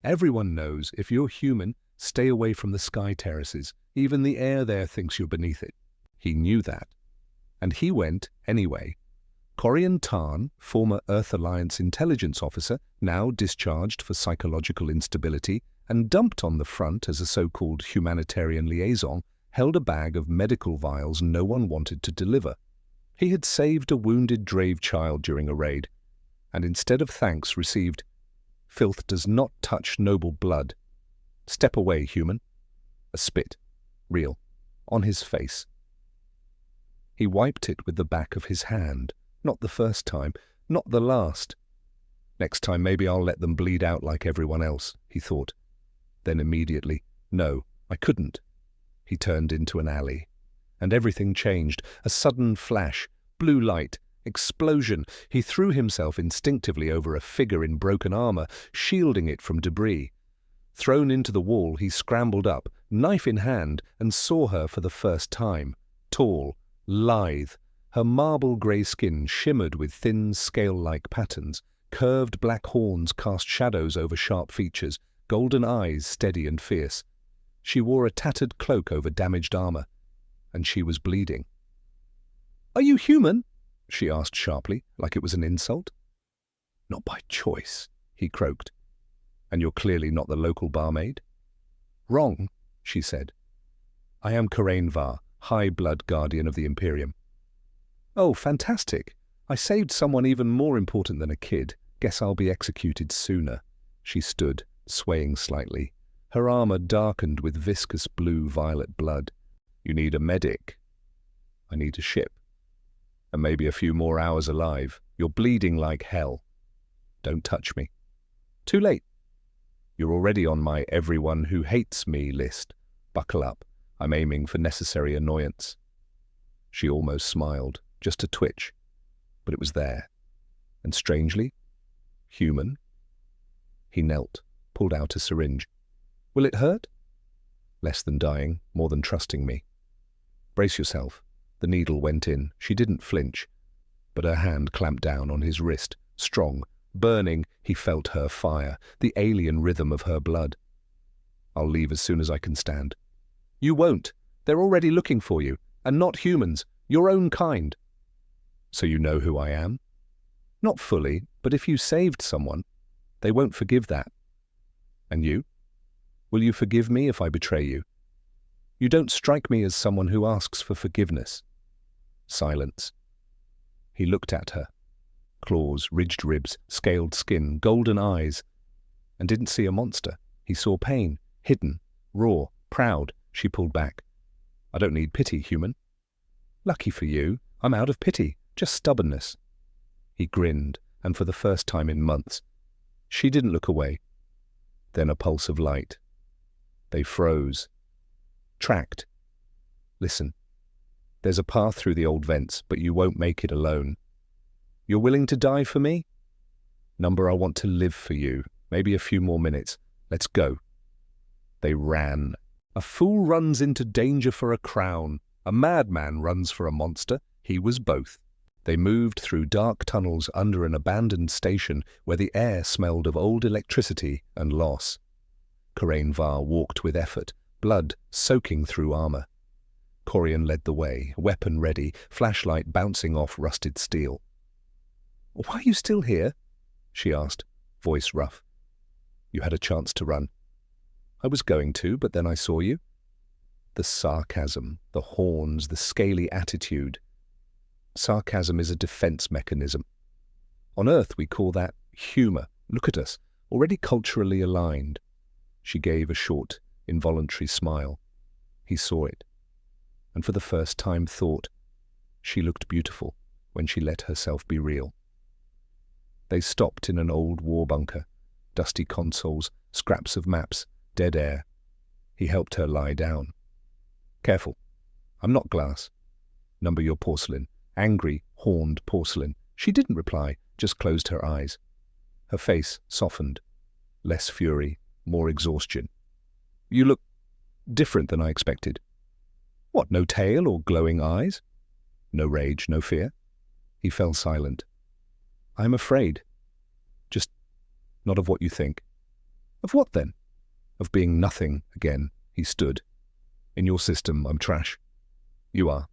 Everyone knows if you're human, stay away from the sky terraces. Even the air there thinks you're beneath it. He knew that. And he went anyway. Corian Tarn, former Earth Alliance intelligence officer, now discharged for psychological instability and dumped on the front as a so-called humanitarian liaison, held a bag of medical vials no one wanted to deliver. He had saved a wounded Drave child during a raid, and instead of thanks received, "Filth does not touch noble blood. Step away, human." A spit, real, on his face. He wiped it with the back of his hand. Not the first time, not the last. Next time maybe I'll let them bleed out like everyone else, he thought. Then immediately, no, I couldn't. He turned into an alley. And everything changed. A sudden flash, blue light, explosion. He threw himself instinctively over a figure in broken armor, shielding it from debris. Thrown into the wall, he scrambled up, knife in hand, and saw her for the first time. Tall, lithe. Her marble grey skin shimmered with thin, scale-like patterns. Curved black horns cast shadows over sharp features, golden eyes steady and fierce. She wore a tattered cloak over damaged armor, and she was bleeding. "Are you human?" she asked sharply, like it was an insult. "Not by choice," he croaked. "And you're clearly not the local barmaid?" "Wrong," she said. "I am Karain Var, High Blood Guardian of the Imperium." "Oh, fantastic. I saved someone even more important than a kid. Guess I'll be executed sooner." She stood, swaying slightly. Her armor darkened with viscous blue-violet blood. "You need a medic." "I need a ship. And maybe a few more hours alive. You're bleeding like hell." "Don't touch me." "Too late." "You're already on my everyone who hates me list. Buckle up. I'm aiming for necessary annoyance." She almost smiled, just a twitch. But it was there. And strangely, human. He knelt, pulled out a syringe. "Will it hurt?" "Less than dying, more than trusting me." "Brace yourself." The needle went in. She didn't flinch, but her hand clamped down on his wrist, strong, burning. He felt her fire, the alien rhythm of her blood. "I'll leave as soon as I can stand." "You won't. They're already looking for you, and not humans, your own kind." "So you know who I am?" "Not fully, but if you saved someone, they won't forgive that." "And you? Will you forgive me if I betray you?" "You don't strike me as someone who asks for forgiveness." Silence. He looked at her. Claws, ridged ribs, scaled skin, golden eyes. And didn't see a monster. He saw pain, hidden, raw, proud. She pulled back. "I don't need pity, human." "Lucky for you, I'm out of pity, just stubbornness." He grinned, and for the first time in months. She didn't look away. Then a pulse of light. They froze. Tracked. "Listen. There's a path through the old vents, but you won't make it alone. You're willing to die for me?" "Number, I want to live for you. Maybe a few more minutes. Let's go." They ran. A fool runs into danger for a crown. A madman runs for a monster. He was both. They moved through dark tunnels under an abandoned station where the air smelled of old electricity and loss. Karain Var walked with effort, blood soaking through armor. Corian led the way, weapon ready, flashlight bouncing off rusted steel. "Why are you still here?" she asked, voice rough. "You had a chance to run." "I was going to, but then I saw you." The sarcasm, the horns, the scaly attitude. Sarcasm is a defense mechanism. On Earth we call that humor. Look at us, already culturally aligned. She gave a short, involuntary smile. He saw it, and for the first time thought, she looked beautiful when she let herself be real. They stopped in an old war bunker, dusty consoles, scraps of maps, dead air. He helped her lie down. "Careful. I'm not glass." "Number your porcelain." Angry, horned porcelain. She didn't reply, just closed her eyes. Her face softened. Less fury, more exhaustion. "You look different than I expected." "What, no tail or glowing eyes?" "No rage, no fear." He fell silent. "I'm afraid. Just not of what you think." Of what then? Of being nothing again, he stood. In your system, I'm trash. You are.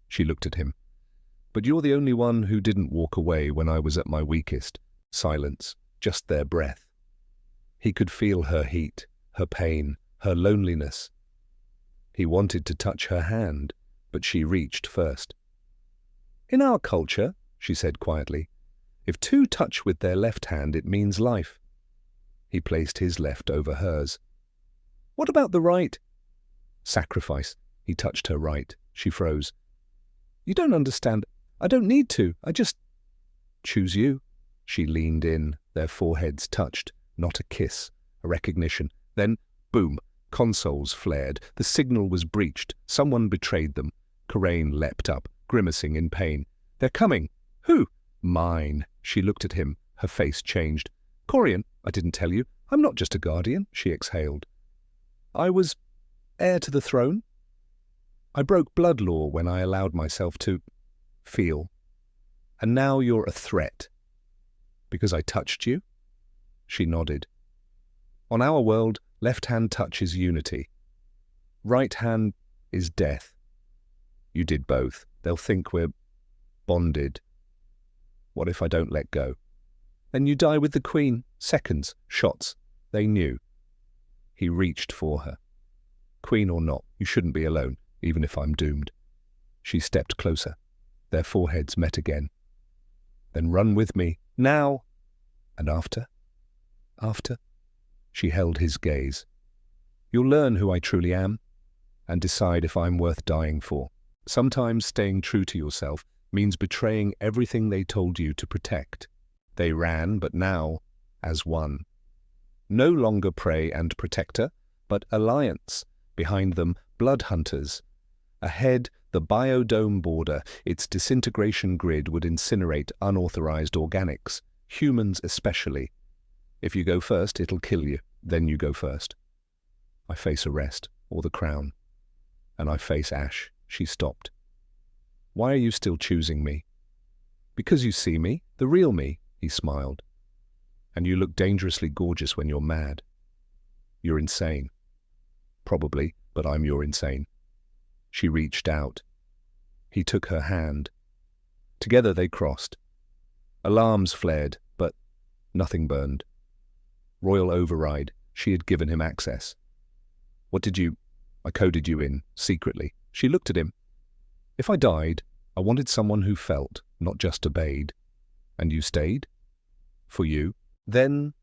She looked at him. But you're the only one who didn't walk away when I was at my weakest. Silence, just their breath. He could feel her heat, her pain, her loneliness. He wanted to touch her hand, but she reached first. In our culture, she said quietly, if two touch with their left hand, it means life. He placed his left over hers. What about the right? Sacrifice. He touched her right. She froze. You don't understand. I don't need to. I just choose you. She leaned in. Their foreheads touched. Not a kiss, a recognition. Then, boom, consoles flared. The signal was breached. Someone betrayed them. Coraine leapt up, grimacing in pain. They're coming. Who? Mine. She looked at him. Her face changed. Corian, I didn't tell you. I'm not just a guardian, she exhaled. I was heir to the throne. I broke blood law when I allowed myself to feel. And now you're a threat. Because I touched you? She nodded. On our world, left-hand touch is unity. Right hand is death. You did both. They'll think we're bonded. What if I don't let go? Then you die with the Queen. Seconds, shots. They knew. He reached for her. Queen or not, you shouldn't be alone, even if I'm doomed. She stepped closer. Their foreheads met again. Then run with me, now. And after? After? She held his gaze. You'll learn who I truly am, and decide if I'm worth dying for. Sometimes staying true to yourself means betraying everything they told you to protect. They ran, but now, as one. No longer prey and protector, but alliance. Behind them, blood hunters. Ahead, the biodome border. Its disintegration grid would incinerate unauthorized organics, humans especially. If you go first, it'll kill you. Then you go first. I face arrest, or the crown. And I face Ash. She stopped. Why are you still choosing me? Because you see me, the real me, he smiled. And you look dangerously gorgeous when you're mad. You're insane. Probably, but I'm your insane. She reached out. He took her hand. Together they crossed. Alarms flared, but nothing burned. Royal override. She had given him access. What did you... I coded you in, secretly. She looked at him. If I died, I wanted someone who felt, not just obeyed. And you stayed? For you. Then,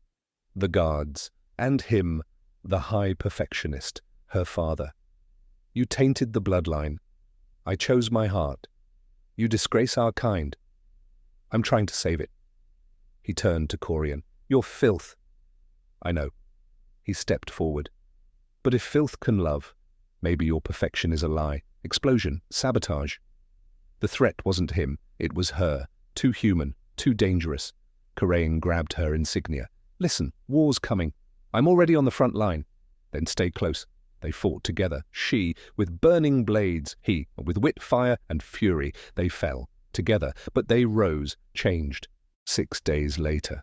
the guards, and him, the high perfectionist, her father. You tainted the bloodline. I chose my heart. You disgrace our kind. I'm trying to save it. He turned to Corian. You're filth. I know. He stepped forward. But if filth can love, maybe your perfection is a lie. Explosion, sabotage. The threat wasn't him, it was her. Too human, too dangerous. Coraine grabbed her insignia. Listen, war's coming. I'm already on the front line. Then stay close. They fought together. She, with burning blades. He, with wit, fire, and fury. They fell. Together. But they rose, changed. 6 days later.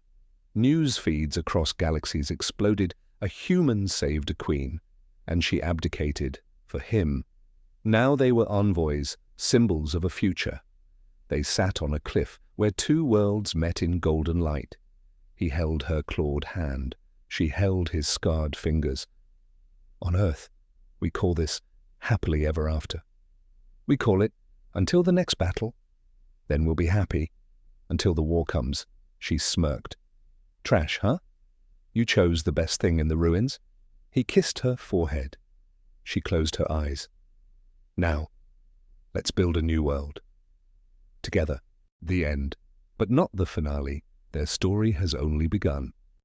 News feeds across galaxies exploded. A human saved a queen. And she abdicated. For him. Now they were envoys, symbols of a future. They sat on a cliff where two worlds met in golden light. He held her clawed hand. She held his scarred fingers. On Earth, we call this happily ever after. We call it until the next battle. Then we'll be happy. Until the war comes. She smirked. Trash, huh? You chose the best thing in the ruins. He kissed her forehead. She closed her eyes. Now, let's build a new world. Together. The end. But not the finale. Their story has only begun.